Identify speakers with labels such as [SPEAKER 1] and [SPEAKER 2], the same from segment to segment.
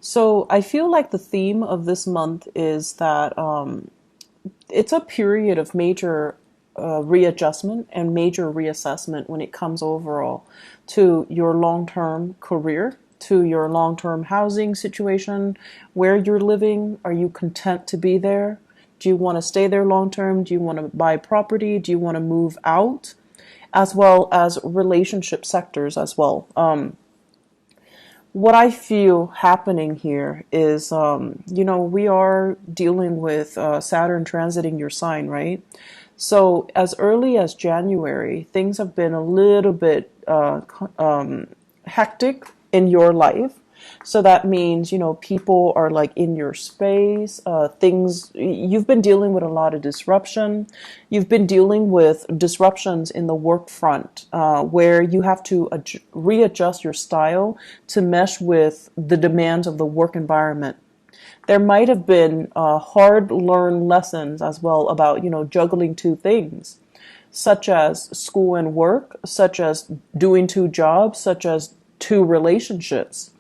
[SPEAKER 1] So I feel like the theme of this month is that it's a period of major readjustment and major reassessment when it comes overall to your long-term career, to your long-term housing situation, where you're living. Are you content to be there? Do you want to stay there long term? Do you want to buy property? Do you want to move out? As well as relationship sectors as well. What I feel happening here is, we are dealing with Saturn transiting your sign, right? So as early as January, things have been a little bit hectic in your life. So that means, people are like in your space, you've been dealing with a lot of disruption. You've been dealing with disruptions in the work front, where you have to readjust your style to mesh with the demands of the work environment. There might have been hard learned lessons as well about, juggling two things, such as school and work, such as doing two jobs, such as two relationships,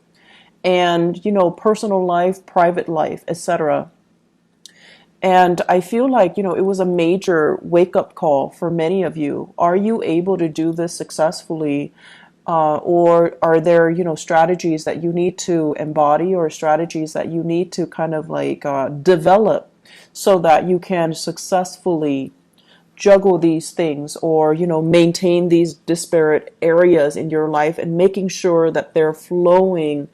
[SPEAKER 1] and personal life, private life, etc. And I feel like it was a major wake up call for many of you. Are you able to do this successfully, or are there strategies that you need to embody, or strategies that you need to kind of like develop so that you can successfully juggle these things, or maintain these disparate areas in your life and making sure that they're flowing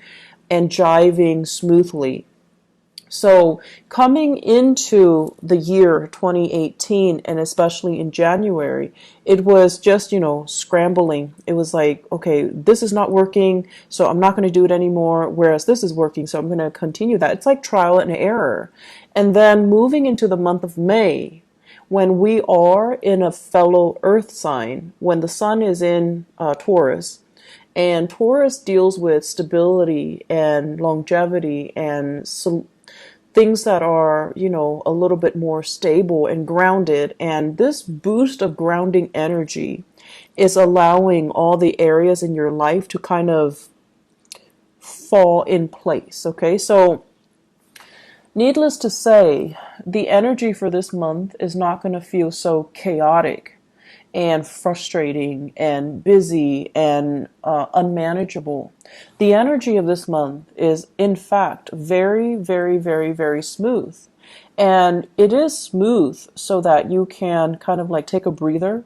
[SPEAKER 1] and jiving smoothly. So coming into the year 2018, and especially in January, it was just, scrambling. It was like, okay, this is not working, so I'm not going to do it anymore, whereas this is working, so I'm going to continue that. It's like trial and error. And then moving into the month of May, when we are in a fellow earth sign, when the sun is in Taurus, and Taurus deals with stability and longevity and things that are, a little bit more stable and grounded. And this boost of grounding energy is allowing all the areas in your life to kind of fall in place. Okay, so needless to say, the energy for this month is not going to feel so chaotic and frustrating and busy and unmanageable. The energy of this month is, in fact, very, very, very, very smooth. And it is smooth so that you can kind of like take a breather.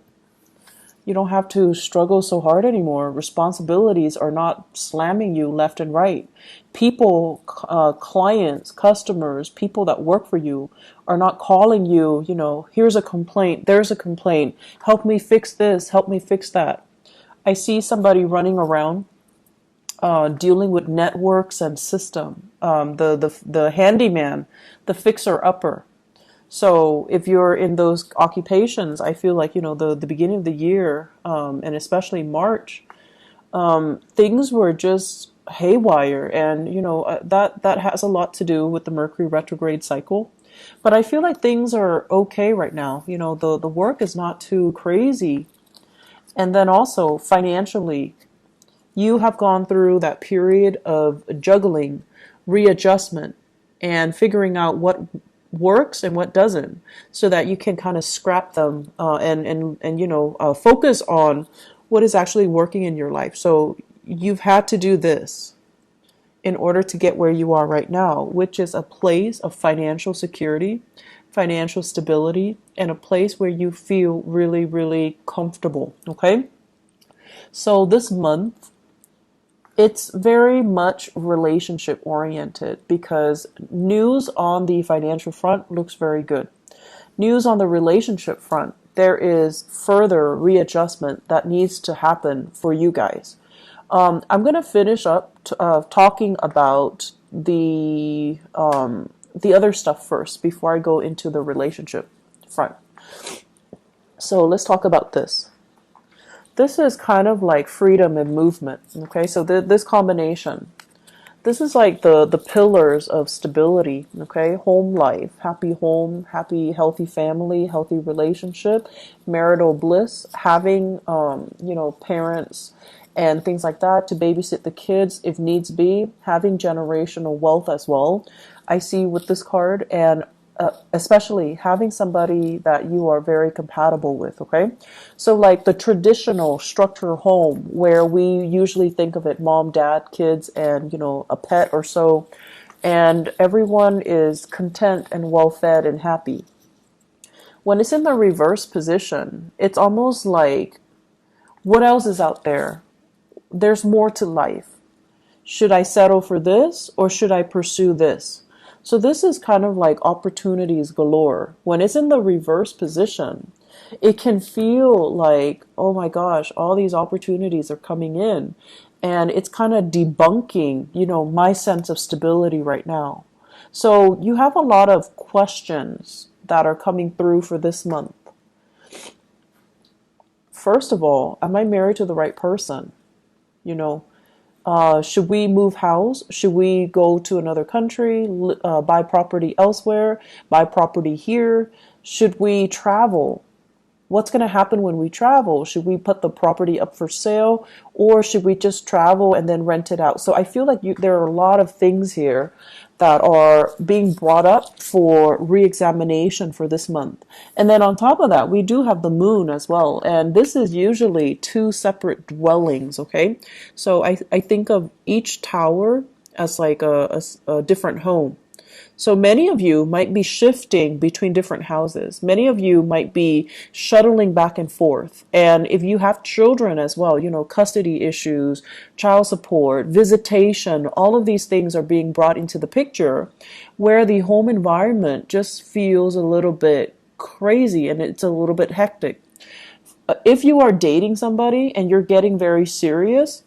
[SPEAKER 1] You don't have to struggle so hard anymore. Responsibilities are not slamming you left and right. People, clients, customers, people that work for you are not calling you, here's a complaint, there's a complaint, help me fix this, help me fix that. I see somebody running around dealing with networks and system, the handyman, the fixer-upper. So if you're in those occupations, I feel like, the beginning of the year, and especially March, things were just haywire. And, that has a lot to do with the Mercury retrograde cycle. But I feel like things are okay right now. The work is not too crazy. And then also financially, you have gone through that period of juggling, readjustment, and figuring out what works and what doesn't, so that you can kind of scrap them, and focus on what is actually working in your life. So you've had to do this in order to get where you are right now, which is a place of financial security, financial stability, and a place where you feel really, really comfortable. Okay, so this month, it's very much relationship oriented, because news on the financial front looks very good. News on the relationship front, there is further readjustment that needs to happen for you guys. I'm going to finish up talking about the other stuff first before I go into the relationship front. So let's talk about this. This is kind of like freedom and movement. Okay, so this combination. This is like the pillars of stability, okay? Home life, happy home, happy, healthy family, healthy relationship, marital bliss, having, parents and things like that to babysit the kids if needs be, having generational wealth as well. I see with this card, and especially having somebody that you are very compatible with, okay? So like the traditional structure home where we usually think of it mom, dad, kids, and a pet or so, and everyone is content and well fed and happy. When it's in the reverse position, it's almost like, what else is out there? There's more to life. Should I settle for this or should I pursue this? So this is kind of like opportunities galore. When it's in the reverse position, it can feel like, oh my gosh, all these opportunities are coming in. And it's kind of debunking, my sense of stability right now. So you have a lot of questions that are coming through for this month. First of all, am I married to the right person? Should we move house? Should we go to another country, buy property elsewhere, buy property here? Should we travel? What's going to happen when we travel? Should we put the property up for sale, or should we just travel and then rent it out? So I feel like there are a lot of things here that are being brought up for re-examination for this month. And then on top of that, we do have the moon as well. And this is usually two separate dwellings, okay? So I think of each tower as like a different home. So many of you might be shifting between different houses. Many of you might be shuttling back and forth. And if you have children as well, custody issues, child support, visitation, all of these things are being brought into the picture where the home environment just feels a little bit crazy and it's a little bit hectic. If you are dating somebody and you're getting very serious,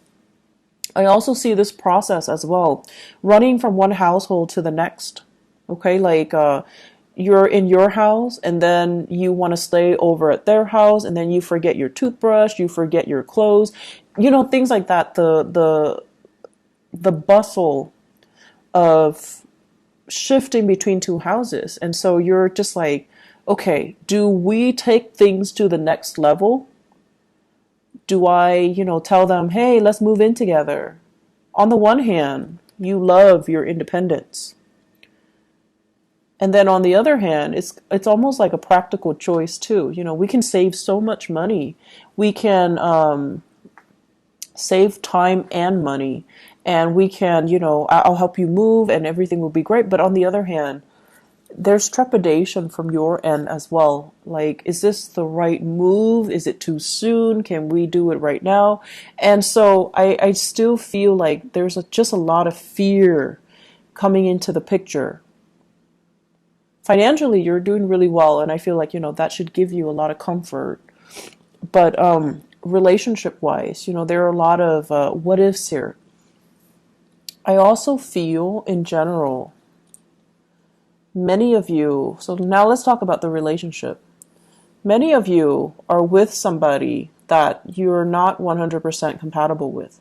[SPEAKER 1] I also see this process as well, running from one household to the next. Okay, like you're in your house and then you want to stay over at their house and then you forget your toothbrush, you forget your clothes, things like that. The bustle of shifting between two houses. And so you're just like, okay, do we take things to the next level? Do I, tell them, hey, let's move in together? On the one hand, you love your independence. And then on the other hand, it's almost like a practical choice too. We can save so much money. We can save time and money. And we can, I'll help you move and everything will be great. But on the other hand, there's trepidation from your end as well. Like, is this the right move? Is it too soon? Can we do it right now? And so I still feel like there's just a lot of fear coming into the picture. Financially, you're doing really well, and I feel like, that should give you a lot of comfort. But relationship-wise, there are a lot of what ifs here. I also feel, in general, many of you, so now let's talk about the relationship. Many of you are with somebody that you're not 100% compatible with.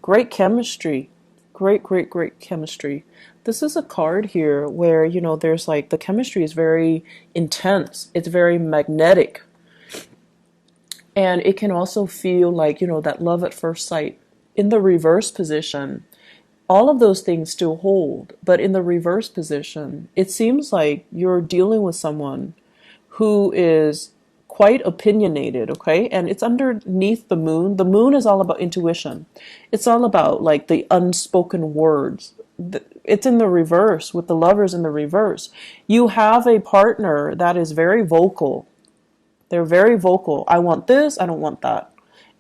[SPEAKER 1] Great chemistry. Great chemistry. This is a card here where, there's like the chemistry is very intense. It's very magnetic. And it can also feel like, that love at first sight. In the reverse position, all of those things still hold. But in the reverse position, it seems like you're dealing with someone who is quite opinionated, okay? And it's underneath the moon. The moon is all about intuition. It's all about like the unspoken words. It's in the reverse with the lovers in the reverse. You have a partner that is very vocal. They're very vocal. I want this, I don't want that.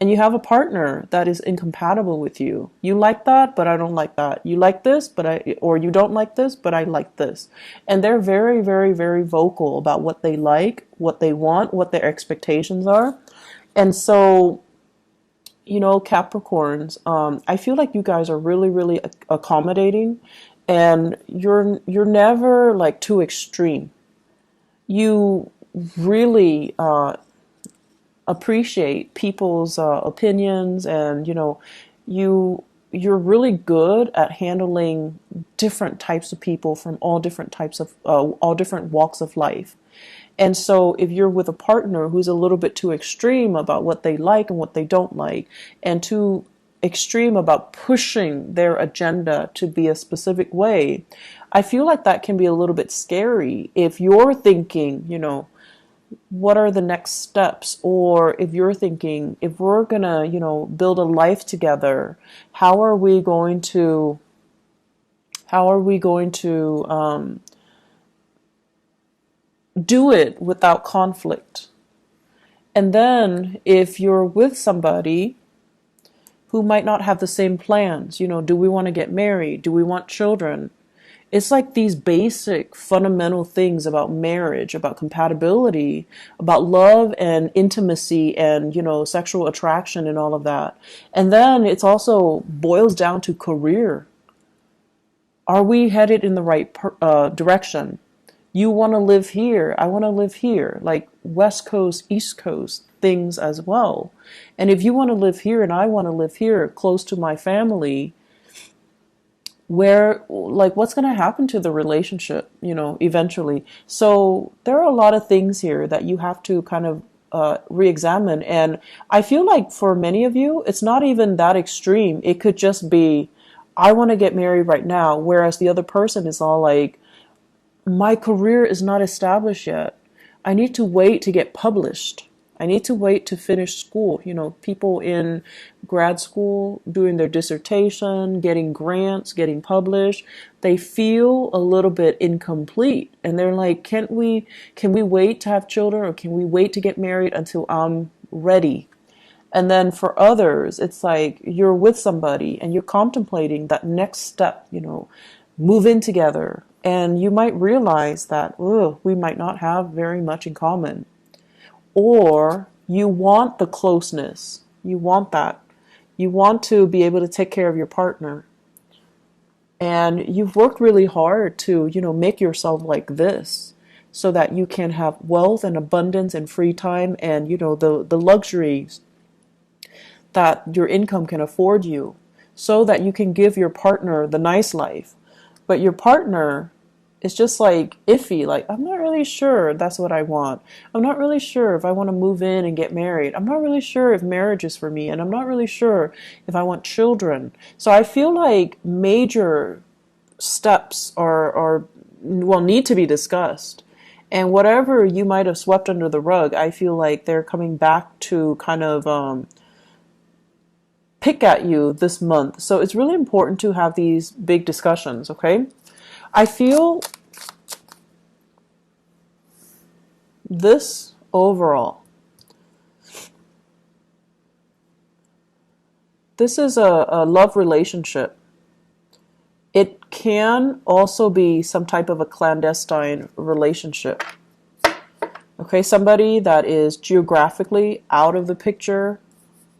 [SPEAKER 1] And you have a partner that is incompatible with you. You like that, but I don't like that. You like this, or you don't like this, but I like this. And they're very, very, very vocal about what they like, what they want, what their expectations are. And so, Capricorns, I feel like you guys are really, really accommodating, and you're never like too extreme. You really appreciate people's opinions, and you you're really good at handling different types of people from all different types of all different walks of life. And so if you're with a partner who's a little bit too extreme about what they like and what they don't like, and too extreme about pushing their agenda to be a specific way, I feel like that can be a little bit scary if you're thinking, what are the next steps? Or if you're thinking, if we're gonna, build a life together, how are we going to do it without conflict? And then if you're with somebody who might not have the same plans, do we want to get married? Do we want children? It's like these basic fundamental things about marriage, about compatibility, about love and intimacy and, sexual attraction and all of that. And then it's also boils down to career. Are we headed in the right direction? You want to live here. I want to live here, like West Coast, East Coast things as well. And if you want to live here and I want to live here close to my family, what's going to happen to the relationship, eventually? So there are a lot of things here that you have to kind of re-examine. And I feel like for many of you, it's not even that extreme. It could just be, I want to get married right now. Whereas the other person is all like, my career is not established yet. I need to wait to get published. I need to wait to finish school. People in grad school doing their dissertation, getting grants, getting published, they feel a little bit incomplete. And they're like, can we wait to have children, or can we wait to get married until I'm ready? And then for others, it's like you're with somebody and you're contemplating that next step, move in together. And you might realize that we might not have very much in common. Or you want the closeness. You want that. You want to be able to take care of your partner. And you've worked really hard to, make yourself like this so that you can have wealth and abundance and free time and, the luxuries that your income can afford you, so that you can give your partner the nice life. But your partner is just like iffy, like, I'm not really sure that's what I want. I'm not really sure if I want to move in and get married. I'm not really sure if marriage is for me, and I'm not really sure if I want children. So I feel like major steps need to be discussed. And whatever you might have swept under the rug, I feel like they're coming back to kind of pick at you this month. So it's really important to have these big discussions, okay? I feel this overall. This is a love relationship. It can also be some type of a clandestine relationship. Okay, somebody that is geographically out of the picture.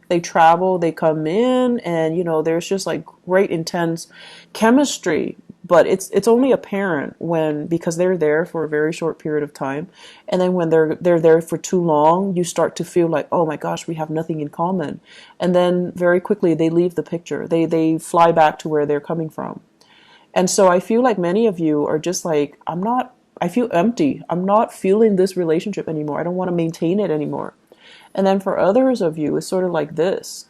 [SPEAKER 1] They travel, they come in, and there's just like great intense chemistry. But it's only apparent because they're there for a very short period of time. And then when they're there for too long, you start to feel like, oh my gosh, we have nothing in common. And then very quickly they leave the picture. They fly back to where they're coming from. And so I feel like many of you are just like, I feel empty. I'm not feeling this relationship anymore. I don't want to maintain it anymore. And then for others of you, it's sort of like this.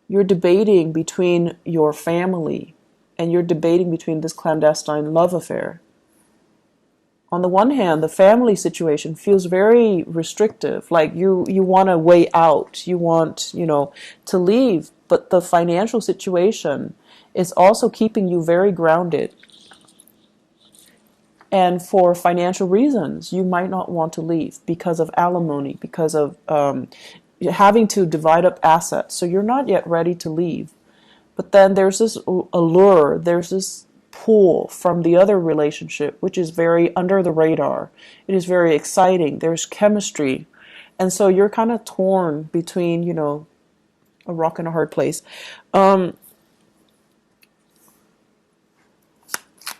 [SPEAKER 1] You're debating between your family, and you're debating between this clandestine love affair. On the one hand, the family situation feels very restrictive, like you want a way out, you want, to leave, but the financial situation is also keeping you very grounded. And for financial reasons, you might not want to leave because of alimony, because of having to divide up assets. So you're not yet ready to leave. But then there's this allure, there's this pull from the other relationship, which is very under the radar. It is very exciting. There's chemistry. And so you're kind of torn between, a rock and a hard place. I'm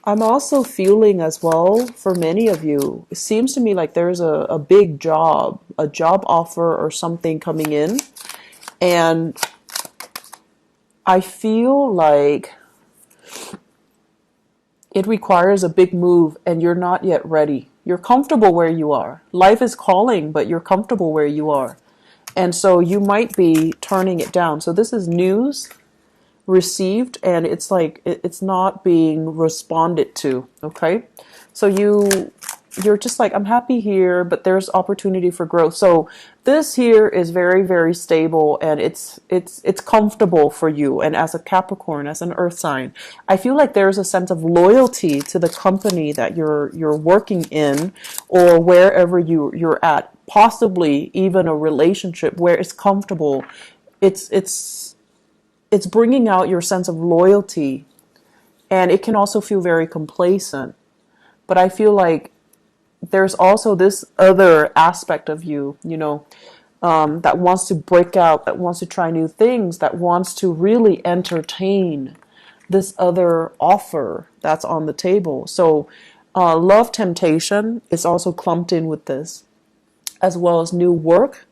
[SPEAKER 1] also feeling as well, for many of you, it seems to me like there's a big job, a job offer or something coming in. And I feel like it requires a big move and you're not yet ready. You're comfortable where you are. Life is calling, but you're comfortable where you are. And so you might be turning it down. So this is news received, and it's like it's not being responded to. Okay, so you're just like, I'm happy here, but there's opportunity for growth. So this here is very, very stable, and it's comfortable for you. And as a Capricorn, as an earth sign, I feel like there's a sense of loyalty to the company that you're working in, or wherever you're at, possibly even a relationship where it's comfortable. It's bringing out your sense of loyalty, and it can also feel very complacent. But I feel like there's also this other aspect of you, that wants to break out, that wants to try new things, that wants to really entertain this other offer that's on the table. So love temptation is also clumped in with this, as well as new work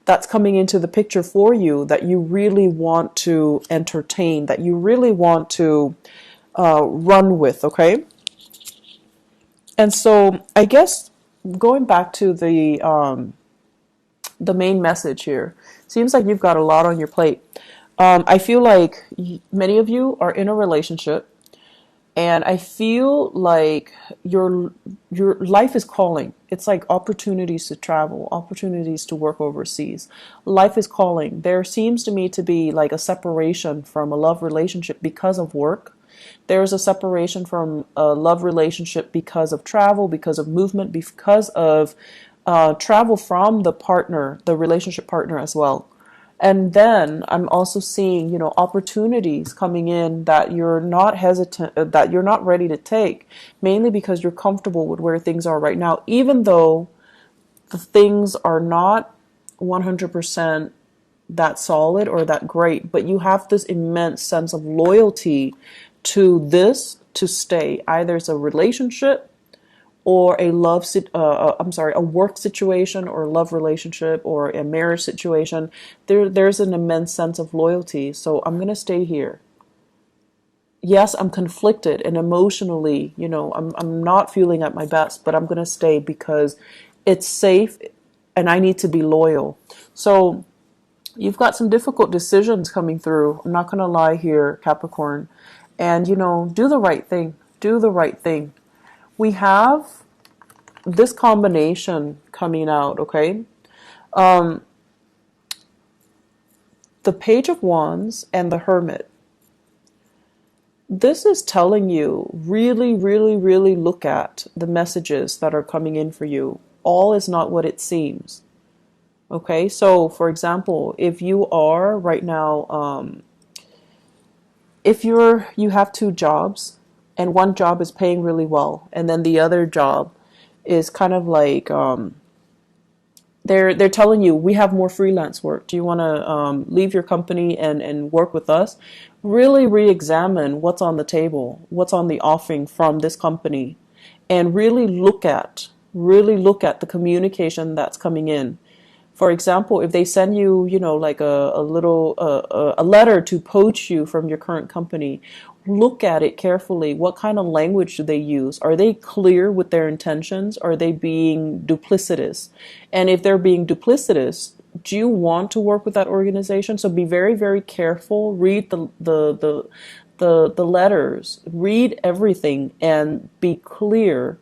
[SPEAKER 1] that's coming into the picture for you that you really want to entertain, that you really want to run with, okay? And so I guess going back to the main message here, seems like you've got a lot on your plate. I feel like many of you are in a relationship, and I feel like your life is calling. It's like opportunities to travel, opportunities to work overseas. Life is calling. There seems to me to be like a separation from a love relationship because of work. There's a separation from a love relationship because of travel, because of movement, because of travel from the partner, the relationship partner as well. And then I'm also seeing, opportunities coming in that you're not hesitant, that you're not ready to take, mainly because you're comfortable with where things are right now, even though the things are not 100% that solid or that great, but you have this immense sense of loyalty to this to stay. Either it's a relationship or a a work situation or a love relationship or a marriage situation. There's an immense sense of loyalty. So I'm going to stay here. Yes, I'm conflicted and emotionally, I'm not feeling at my best, but I'm going to stay because it's safe and I need to be loyal. So you've got some difficult decisions coming through. I'm not going to lie here, Capricorn. And, do the right thing. Do the right thing. We have this combination coming out, okay? The Page of Wands and the Hermit. This is telling you really, really, really look at the messages that are coming in for you. All is not what it seems. Okay, so for example, if you are right now, if you have two jobs and one job is paying really well, and then the other job is kind of like they're telling you, we have more freelance work. Do you want to leave your company and work with us? Really re-examine what's on the table, what's on the offering from this company, and really look at the communication that's coming in. For example, if they send you, like a little a letter to poach you from your current company, look at it carefully. What kind of language do they use? Are they clear with their intentions? Are they being duplicitous? And if they're being duplicitous, do you want to work with that organization? So be very, very careful. Read the letters. Read everything and be clear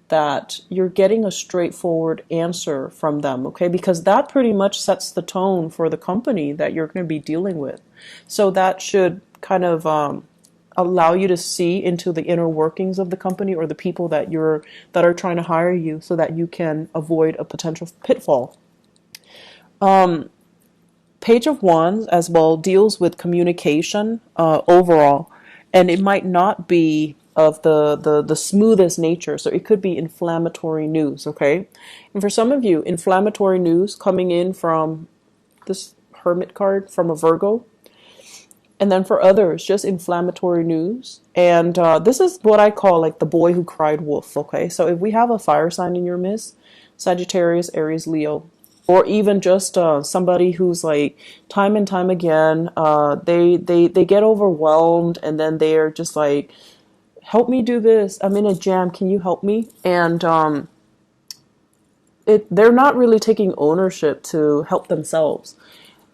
[SPEAKER 1] that you're getting a straightforward answer from them, okay? Because that pretty much sets the tone for the company that you're going to be dealing with. So that should kind of allow you to see into the inner workings of the company or the people that are trying to hire you, so that you can avoid a potential pitfall. Page of Wands as well deals with communication overall, and it might not be of the smoothest nature. So it could be inflammatory news, okay? And for some of you, inflammatory news coming in from this Hermit card from a Virgo. And then for others, just inflammatory news. And this is what I call like the boy who cried wolf, okay? So if we have a fire sign in your midst, Sagittarius, Aries, Leo, or even just somebody who's like time and time again, they get overwhelmed, and then they're just like, help me do this, I'm in a jam, can you help me? And they're not really taking ownership to help themselves.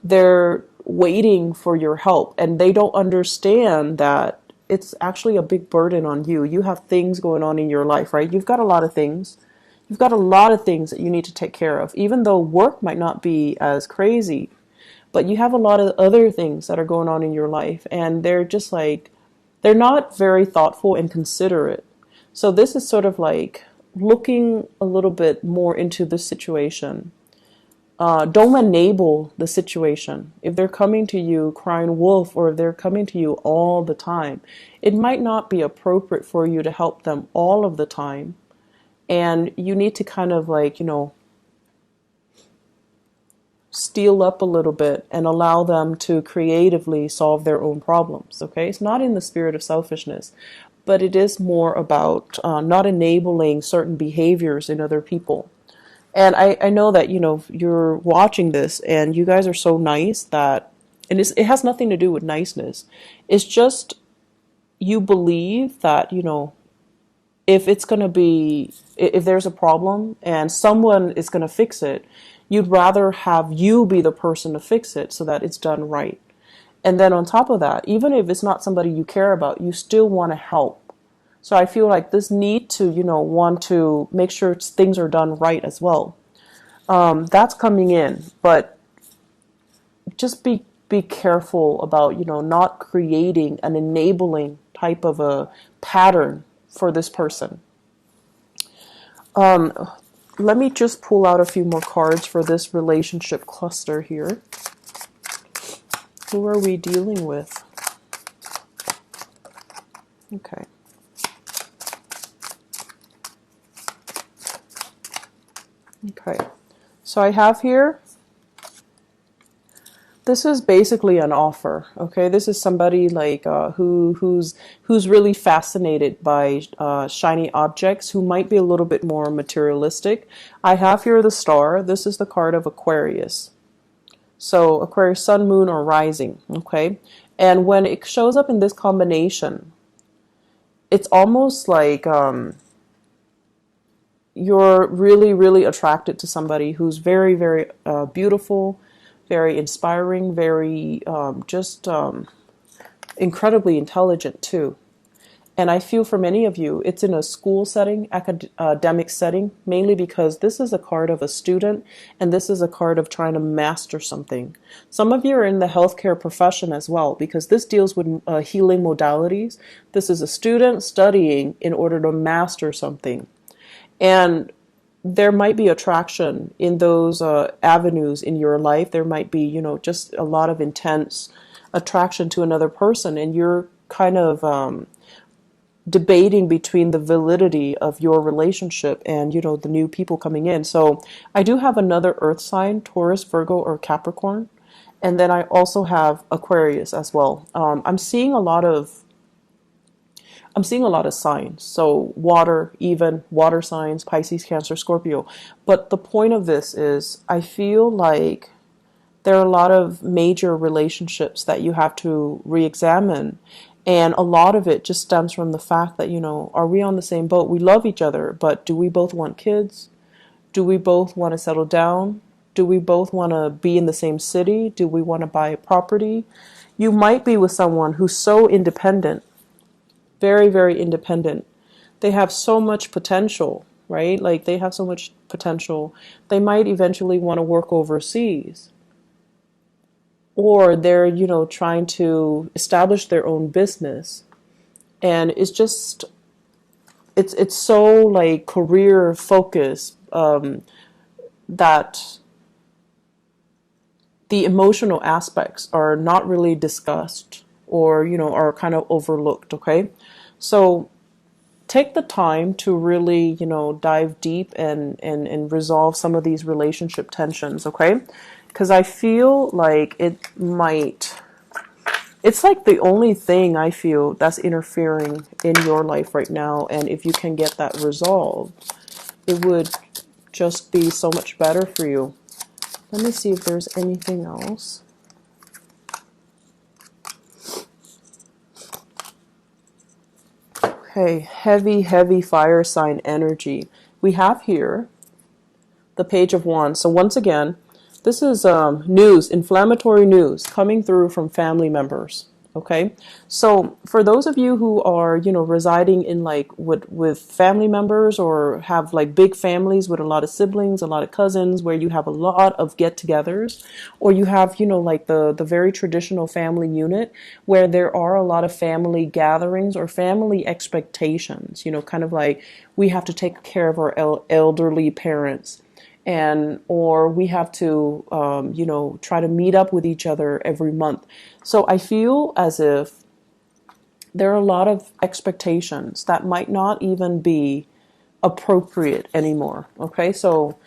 [SPEAKER 1] They're waiting for your help, and they don't understand that it's actually a big burden on you. You have things going on in your life, right? You've got a lot of things. You've got a lot of things that you need to take care of, even though work might not be as crazy, but you have a lot of other things that are going on in your life, and they're just like, they're not very thoughtful and considerate. So this is sort of like looking a little bit more into the situation. Don't enable the situation. If they're coming to you crying wolf, or if they're coming to you all the time, it might not be appropriate for you to help them all of the time. And you need to kind of like, steel up a little bit and allow them to creatively solve their own problems. Okay, it's not in the spirit of selfishness, but it is more about not enabling certain behaviors in other people. And I know that, you're watching this and you guys are so nice that, and it has nothing to do with niceness. It's just, you believe that, if it's going to be, if there's a problem and someone is going to fix it, you'd rather have you be the person to fix it so that it's done right. And then on top of that, even if it's not somebody you care about, you still want to help. So I feel like this need to, want to make sure things are done right as well. That's coming in, but just be careful about, not creating an enabling type of a pattern for this person. Let me just pull out a few more cards for this relationship cluster here. Who are we dealing with? Okay. Okay. So I have here, this is basically an offer. Okay, this is somebody like who's really fascinated by shiny objects, who might be a little bit more materialistic. I have here the star. This is the card of Aquarius. So Aquarius, sun, moon, or rising. Okay, and when it shows up in this combination, it's almost like you're really, really attracted to somebody who's very, very beautiful, very inspiring, very incredibly intelligent too. And I feel for many of you, it's in a school setting, academic setting, mainly because this is a card of a student, and this is a card of trying to master something. Some of you are in the healthcare profession as well, because this deals with healing modalities. This is a student studying in order to master something. And there might be attraction in those avenues in your life. There might be, just a lot of intense attraction to another person, and you're kind of debating between the validity of your relationship and, the new people coming in. So I do have another earth sign, Taurus, Virgo, or Capricorn. And then I also have Aquarius as well. I'm seeing a lot of signs. So water, even water signs, Pisces, Cancer, Scorpio. But the point of this is, I feel like there are a lot of major relationships that you have to re-examine. And a lot of it just stems from the fact that, are we on the same boat? We love each other, but do we both want kids? Do we both want to settle down? Do we both want to be in the same city? Do we want to buy a property? You might be with someone who's so independent, very, very independent. They have so much potential, right? Like, they have so much potential. They might eventually want to work overseas. Or they're, trying to establish their own business. And it's just, it's so like career focused that the emotional aspects are not really discussed, or, are kind of overlooked, okay? So take the time to really, dive deep and resolve some of these relationship tensions, okay? Because I feel like it's like the only thing I feel that's interfering in your life right now. And if you can get that resolved, it would just be so much better for you. Let me see if there's anything else. Okay, heavy, heavy fire sign energy. We have here the Page of Wands. So once again, this is news, inflammatory news coming through from family members. Okay, so for those of you who are, residing in like with family members, or have like big families with a lot of siblings, a lot of cousins, where you have a lot of get-togethers, or you have, like the very traditional family unit where there are a lot of family gatherings or family expectations, kind of like we have to take care of our elderly parents, and or we have to try to meet up with each other every month. So I feel as if there are a lot of expectations that might not even be appropriate anymore. Okay, so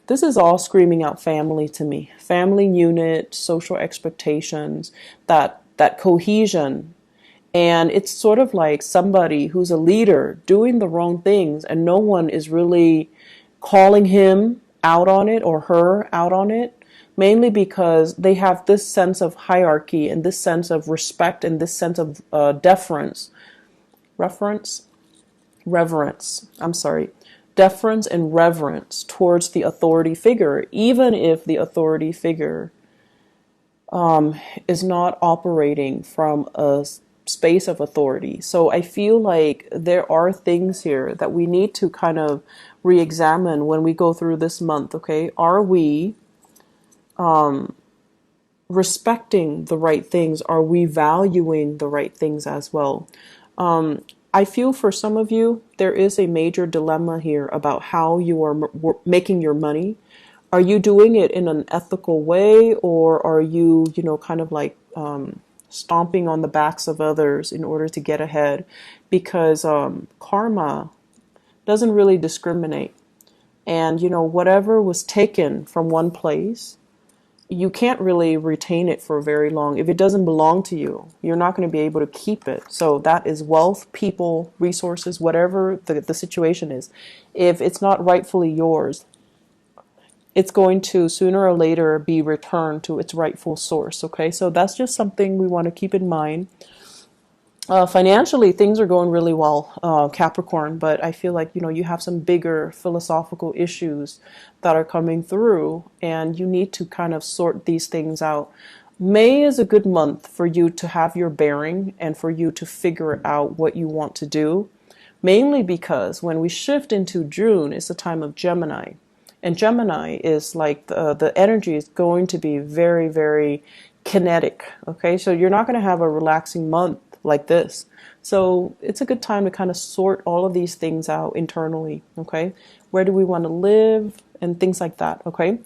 [SPEAKER 1] this is all screaming out family to me. Family unit, social expectations, that cohesion. And it's sort of like somebody who's a leader doing the wrong things, and no one is really calling him out on it or her out on it, mainly because they have this sense of hierarchy and this sense of respect and this sense of deference and reverence towards the authority figure, even if the authority figure is not operating from a space of authority. So I feel like there are things here that we need to kind of re-examine when we go through this month. Okay, are we respecting the right things? Are we valuing the right things as well? I feel for some of you, there is a major dilemma here about how you are making your money. Are you doing it in an ethical way, or are you, kind of like stomping on the backs of others in order to get ahead? Because karma doesn't really discriminate. And, whatever was taken from one place, you can't really retain it for very long. If it doesn't belong to you, you're not going to be able to keep it. So that is wealth, people, resources, whatever the situation is. If it's not rightfully yours, it's going to sooner or later be returned to its rightful source. Okay, so that's just something we want to keep in mind. Financially, things are going really well, Capricorn, but I feel like, you have some bigger philosophical issues that are coming through, and you need to kind of sort these things out. May is a good month for you to have your bearing and for you to figure out what you want to do, mainly because when we shift into June, it's the time of Gemini. And Gemini is like the energy is going to be very, very kinetic. Okay, so you're not going to have a relaxing month like this. So it's a good time to kind of sort all of these things out internally. Okay, where do we want to live and things like that. Okay,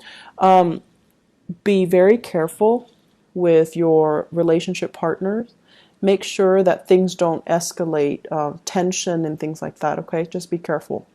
[SPEAKER 1] be very careful with your relationship partners. Make sure that things don't escalate, tension and things like that. Okay, just be careful.